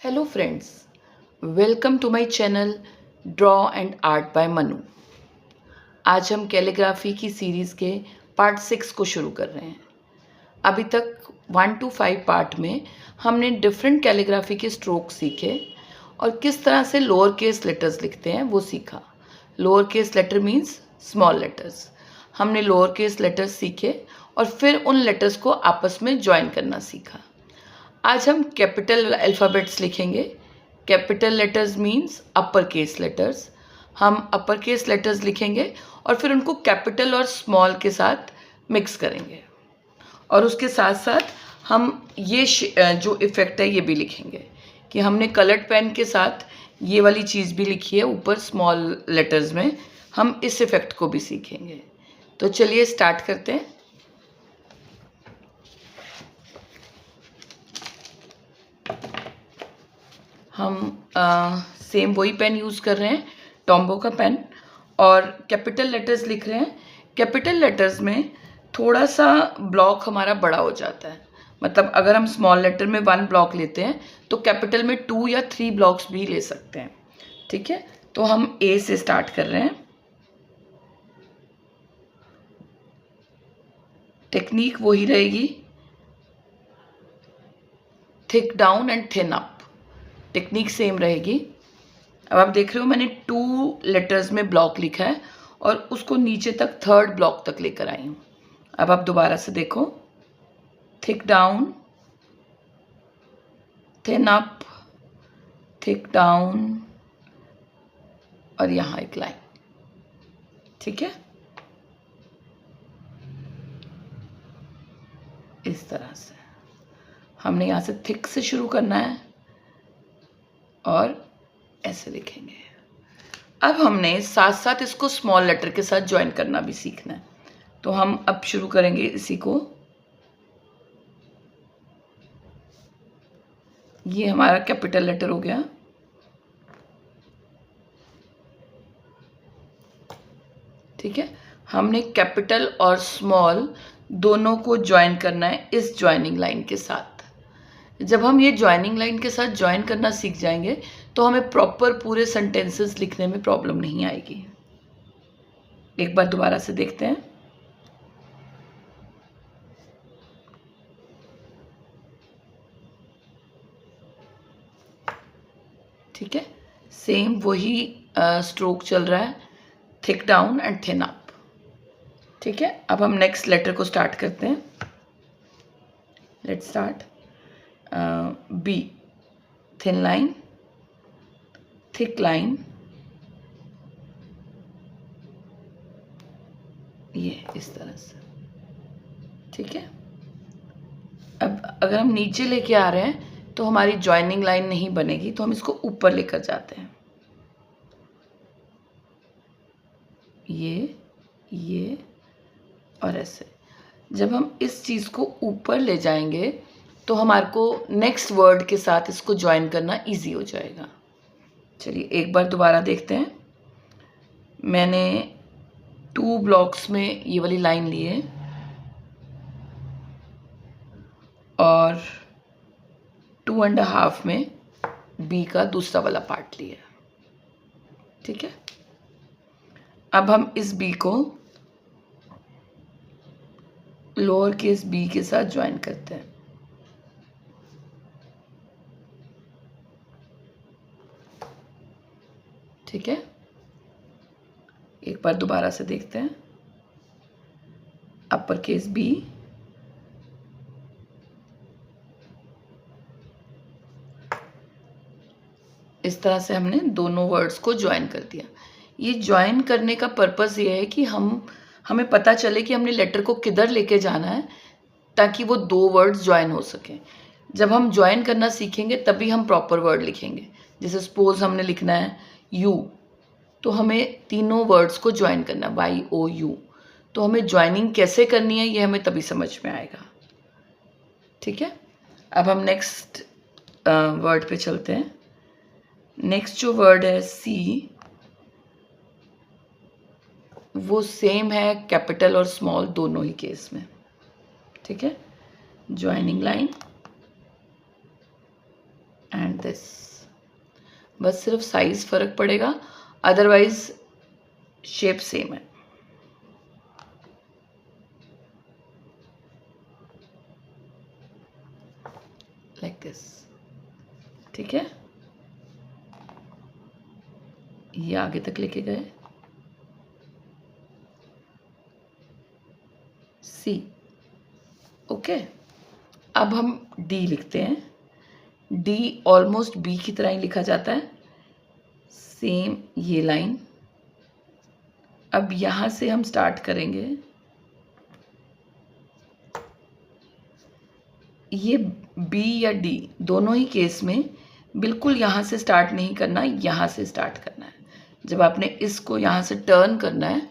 Hello friends, welcome to my channel draw and art by Manu. आज हम calligraphy की series के पार्ट 6 को शुरू कर रहे हैं। अभी तक 1 to 5 पार्ट में हमने डिफरेंट कैलीग्राफी के स्ट्रोक सीखे और किस तरह से लोअर केस लेटर्स लिखते हैं वो सीखा। Lower case letter means small letters. हमने लोअर केस लेटर्स सीखे और फिर उन लेटर्स को आपस में ज्वाइन करना सीखा। आज हम कैपिटल अल्फ़ाबेट्स लिखेंगे। Capital letters means upper case letters. हम अपर केस लेटर्स लिखेंगे और फिर उनको कैपिटल और स्मॉल के साथ मिक्स करेंगे और उसके साथ साथ हम ये जो इफ़ेक्ट है ये भी लिखेंगे कि हमने कलर्ड पेन के साथ ये वाली चीज़ भी लिखी है ऊपर स्मॉल लेटर्स में। हम इस इफ़ेक्ट को भी सीखेंगे। तो चलिए स्टार्ट करते हैं। हम सेम वही पेन यूज़ कर रहे हैं, टॉम्बो का पेन, और कैपिटल लेटर्स लिख रहे हैं। कैपिटल लेटर्स में थोड़ा सा ब्लॉक हमारा बड़ा हो जाता है। मतलब अगर हम स्मॉल लेटर में 1 ब्लॉक लेते हैं तो कैपिटल में 2 या 3 ब्लॉक्स भी ले सकते हैं। ठीक है, तो हम ए से स्टार्ट कर रहे हैं। टेक्निक वही रहेगी, thick down and thin up. Technique same रहेगी। अब आप देख रहे हो मैंने 2 लेटर्स में ब्लॉक लिखा है और उसको नीचे तक 3rd ब्लॉक तक लेकर आई हूँ। अब आप दोबारा से देखो, thick down, thin up, thick down और यहाँ एक लाइन। ठीक है, इस तरह से हमने यहाँ से थिक से शुरू करना है और ऐसे लिखेंगे। अब हमने साथ साथ इसको स्मॉल लेटर के साथ ज्वाइन करना भी सीखना है। तो हम अब शुरू करेंगे इसी को। ये हमारा कैपिटल लेटर हो गया। ठीक है, हमने कैपिटल और स्मॉल दोनों को ज्वाइन करना है इस ज्वाइनिंग लाइन के साथ। जब हम ये ज्वाइनिंग लाइन के साथ ज्वाइन करना सीख जाएंगे तो हमें प्रॉपर पूरे सेंटेंसेस लिखने में प्रॉब्लम नहीं आएगी। एक बार दोबारा से देखते हैं। ठीक है, सेम वही स्ट्रोक चल रहा है, thick down and thin up. ठीक है, अब हम नेक्स्ट लेटर को स्टार्ट करते हैं। Let's start. B, thin line, thick line, ये इस तरह से। ठीक है, अब अगर हम नीचे लेके आ रहे हैं तो हमारी ज्वाइनिंग लाइन नहीं बनेगी, तो हम इसको ऊपर लेकर जाते हैं। ये और ऐसे। जब हम इस चीज़ को ऊपर ले जाएंगे तो हमारे को नेक्स्ट वर्ड के साथ इसको ज्वाइन करना इजी हो जाएगा। चलिए एक बार दोबारा देखते हैं। मैंने 2 ब्लॉक्स में ये वाली लाइन ली है और 2.5 में बी का दूसरा वाला पार्ट लिया। ठीक है, अब हम इस बी को लोअर केस बी के साथ ज्वाइन करते हैं। ठीक है, एक बार दोबारा से देखते हैं। अपर केस बी, इस तरह से हमने दोनों वर्ड्स को ज्वाइन कर दिया। ये ज्वाइन करने का पर्पस ये है कि हमें पता चले कि हमने लेटर को किधर लेके जाना है ताकि वो 2 वर्ड्स ज्वाइन हो सकें। जब हम ज्वाइन करना सीखेंगे तभी हम प्रॉपर वर्ड लिखेंगे। जैसे सपोज हमने लिखना है यू, तो हमें तीनों वर्ड्स को ज्वाइन करना है, YOU। तो हमें ज्वाइनिंग कैसे करनी है ये हमें तभी समझ में आएगा। ठीक है, अब हम नेक्स्ट वर्ड पे चलते हैं। नेक्स्ट जो वर्ड है सी, वो सेम है कैपिटल और स्मॉल दोनों ही केस में। ठीक है, ज्वाइनिंग लाइन, एंड दिस। बस सिर्फ साइज फ़र्क पड़ेगा, अदरवाइज शेप सेम है। लाइक दिस, ठीक है। ये आगे तक लेके गए, सी, ओके। अब हम डी लिखते हैं। डी ऑलमोस्ट बी की तरह ही लिखा जाता है, सेम ये लाइन। अब यहाँ से हम स्टार्ट करेंगे। ये बी या डी दोनों ही केस में बिल्कुल यहाँ से स्टार्ट नहीं करना, यहाँ से स्टार्ट करना है। जब आपने इसको यहाँ से टर्न करना है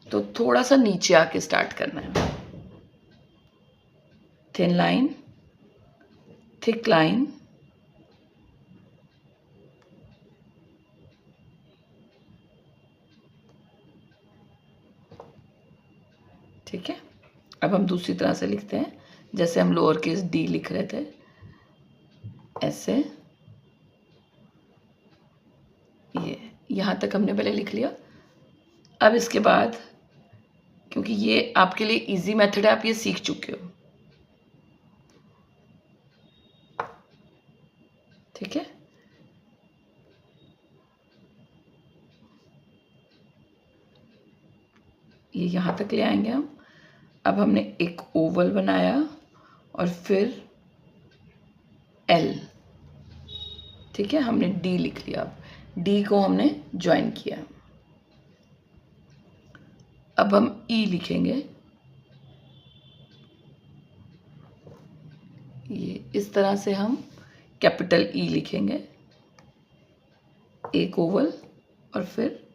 तो थोड़ा सा नीचे आके स्टार्ट करना है। थिन लाइन, थिक लाइन, ठीक है। अब हम दूसरी तरह से लिखते हैं, जैसे हम लोअर केस डी लिख रहे थे, ऐसे। ये यहाँ तक हमने पहले लिख लिया। अब इसके बाद, क्योंकि ये आपके लिए इजी मेथड है, आप ये सीख चुके हो, ठीक है। ये यहाँ तक ले आएंगे हम। अब हमने एक ओवल बनाया और फिर एल, ठीक है। हमने डी लिख लिया। अब डी को हमने ज्वाइन किया। अब हम ई लिखेंगे। ये इस तरह से हम कैपिटल ई लिखेंगे, एक ओवल और फिर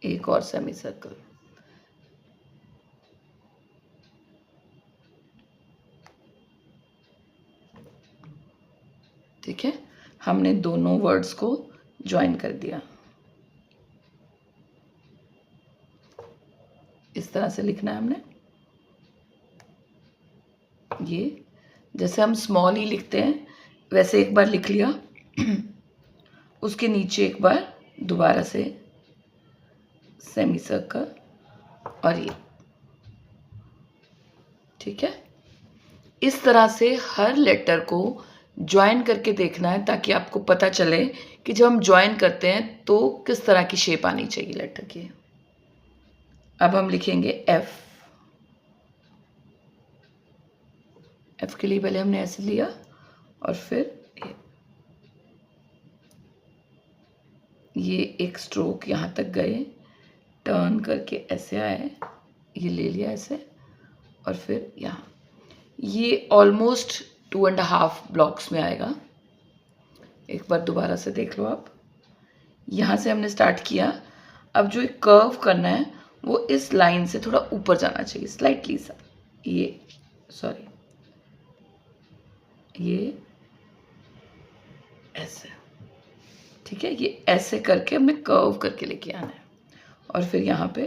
एक और सेमी सर्कल, ठीक है। हमने दोनों वर्ड्स को ज्वाइन कर दिया। इस तरह से लिखना है हमने। ये जैसे हम स्मॉल ई लिखते हैं वैसे एक बार लिख लिया, उसके नीचे एक बार दोबारा से सेमी सर्कल और ये, ठीक है। इस तरह से हर लेटर को ज्वाइन करके देखना है, ताकि आपको पता चले कि जब हम ज्वाइन करते हैं तो किस तरह की शेप आनी चाहिए लेटर की। अब हम लिखेंगे एफ। एफ के लिए पहले हमने ऐसे लिया और फिर ये एक स्ट्रोक यहाँ तक गए, टर्न करके ऐसे आए, ये ले लिया ऐसे, और फिर यहाँ ये ऑलमोस्ट 2.5 ब्लॉक्स में आएगा। एक बार दोबारा से देख लो आप। यहाँ से हमने स्टार्ट किया। अब जो एक कर्व करना है वो इस लाइन से थोड़ा ऊपर जाना चाहिए, स्लाइटली सा। ये सॉरी, ये ऐसे, ठीक है। ये ऐसे करके हमें कर्व करके लेके आना है और फिर यहाँ पे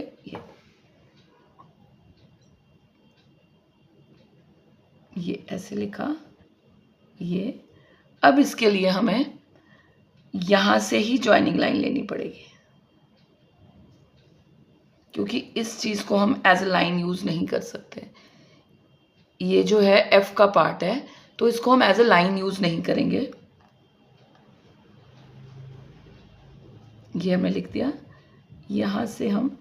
ये ऐसे लिखा। ये अब इसके लिए हमें यहाँ से ही ज्वाइनिंग लाइन लेनी पड़ेगी, क्योंकि इस चीज़ को हम एज ए लाइन यूज़ नहीं कर सकते। ये जो है एफ का पार्ट है, तो इसको हम एज ए लाइन यूज़ नहीं करेंगे। ये हमने लिख दिया। यहाँ से हम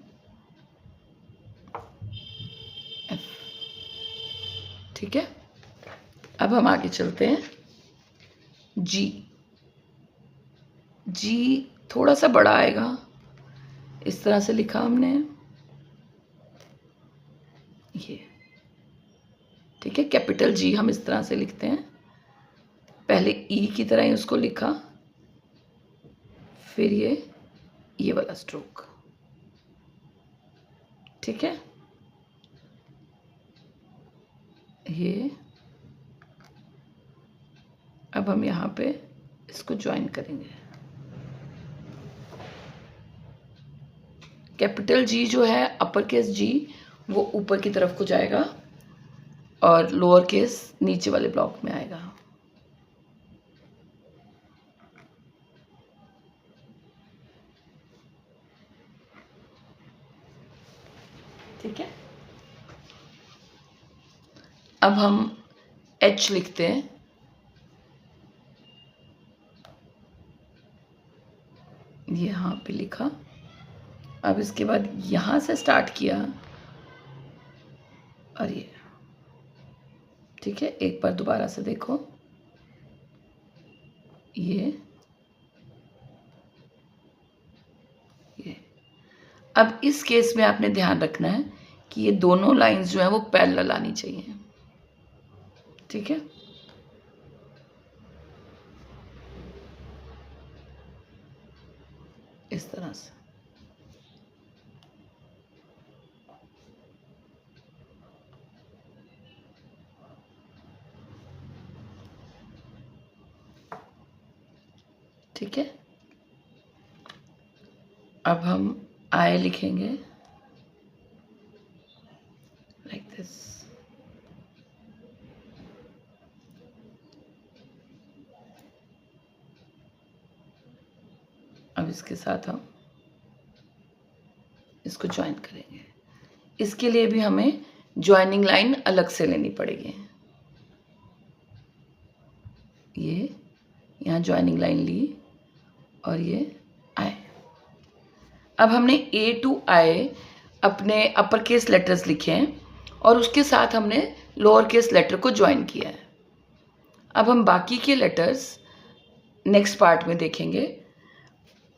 एफ, ठीक है। अब हम आगे चलते हैं। जी, जी थोड़ा सा बड़ा आएगा, इस तरह से लिखा हमने ये, ठीक है। कैपिटल जी हम इस तरह से लिखते हैं। पहले ई की तरह ही उसको लिखा, फिर ये वाला स्ट्रोक, ठीक है। ये अब हम यहाँ पे इसको ज्वाइन करेंगे। कैपिटल जी जो है, अपर केस जी, वो ऊपर की तरफ को जाएगा और लोअर केस नीचे वाले ब्लॉक में आएगा। ठीक है। अब हम H लिखते हैं। ये यहाँ पे लिखा। अब इसके बाद यहाँ से स्टार्ट किया और ये, ठीक है। एक बार दोबारा से देखो, ये अब इस केस में आपने ध्यान रखना है कि ये दोनों लाइंस जो हैं वो पैरेलल आनी चाहिए, ठीक है। इस तरह से ठीक है। अब हम I लिखेंगे लाइक दिस। अब इसके साथ हम इसको ज्वाइन करेंगे। इसके लिए भी हमें ज्वाइनिंग लाइन अलग से लेनी पड़ेगी। ये यहाँ ज्वाइनिंग लाइन ली और ये I। अब हमने A to I अपने अपर केस लेटर्स लिखे हैं और उसके साथ हमने लोअर केस लेटर को ज्वाइन किया है। अब हम बाकी के लेटर्स नेक्स्ट पार्ट में देखेंगे।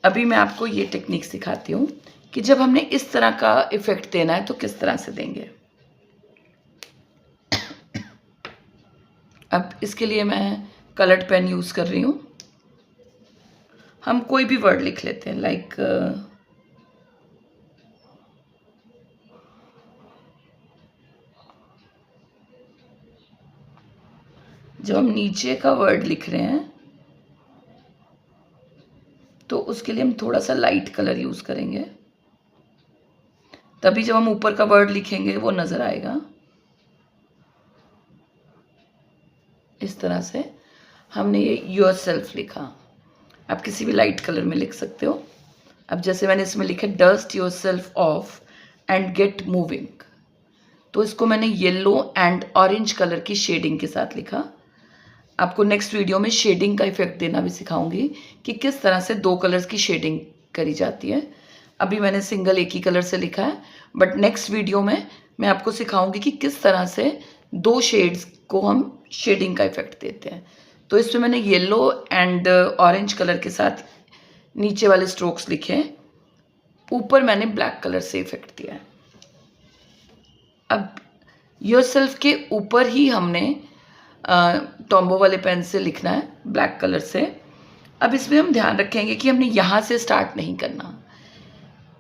अभी मैं आपको ये टेक्निक सिखाती हूँ कि जब हमने इस तरह का इफ़ेक्ट देना है तो किस तरह से देंगे। अब इसके लिए मैं कलर्ड पेन यूज़ कर रही हूँ। हम कोई भी वर्ड लिख लेते हैं, लाइक जब हम नीचे का वर्ड लिख रहे हैं तो उसके लिए हम थोड़ा सा लाइट कलर यूज़ करेंगे, तभी जब हम ऊपर का वर्ड लिखेंगे वो नज़र आएगा। इस तरह से हमने ये योरसेल्फ लिखा। आप किसी भी लाइट कलर में लिख सकते हो। अब जैसे मैंने इसमें लिखा dust yourself off and get moving, तो इसको मैंने येलो एंड ऑरेंज कलर की शेडिंग के साथ लिखा। आपको नेक्स्ट वीडियो में शेडिंग का इफेक्ट देना भी सिखाऊंगी कि किस तरह से दो कलर्स की शेडिंग करी जाती है। अभी मैंने सिंगल एक ही कलर से लिखा है, बट नेक्स्ट वीडियो में मैं आपको सिखाऊंगी कि किस तरह से दो शेड्स को हम शेडिंग का इफेक्ट देते हैं। तो इसमें मैंने येलो एंड ऑरेंज कलर के साथ नीचे वाले स्ट्रोक्स लिखे हैं, ऊपर मैंने ब्लैक कलर से इफेक्ट दिया है। अब योरसेल्फ के ऊपर ही हमने टॉम्बो वाले पेन से लिखना है ब्लैक कलर से। अब इसमें हम ध्यान रखेंगे कि हमने यहाँ से स्टार्ट नहीं करना।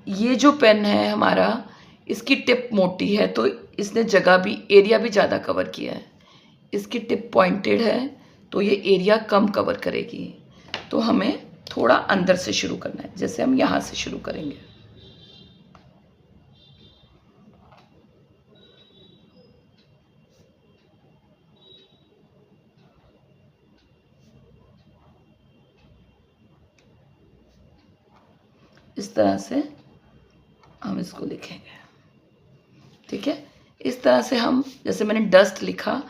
ये जो पेन है हमारा, इसकी टिप मोटी है तो इसने जगह भी, एरिया भी ज़्यादा कवर किया है। इसकी टिप पॉइंटेड है तो ये एरिया कम कवर करेगी। तो हमें थोड़ा अंदर से शुरू करना है, जैसे हम यहाँ से शुरू करेंगे। इस तरह से हम इसको लिखेंगे, ठीक है। इस तरह से हम, जैसे मैंने डस्ट लिखा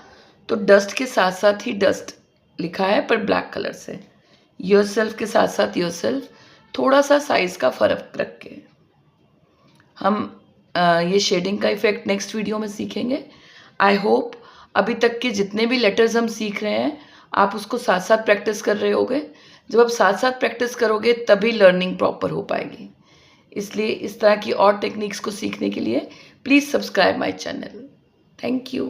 तो डस्ट के साथ साथ ही डस्ट लिखा है पर ब्लैक कलर से। योरसेल्फ के साथ साथ योरसेल्फ, थोड़ा सा साइज़ का फ़र्क रख के हम ये शेडिंग का इफ़ेक्ट नेक्स्ट वीडियो में सीखेंगे। आई होप अभी तक के जितने भी लेटर्स हम सीख रहे हैं आप उसको साथ साथ प्रैक्टिस कर रहे होगे। जब आप साथ साथ प्रैक्टिस करोगे तभी लर्निंग प्रॉपर हो पाएगी। इसलिए इस तरह की और टेक्निक्स को सीखने के लिए please subscribe my channel. Thank you.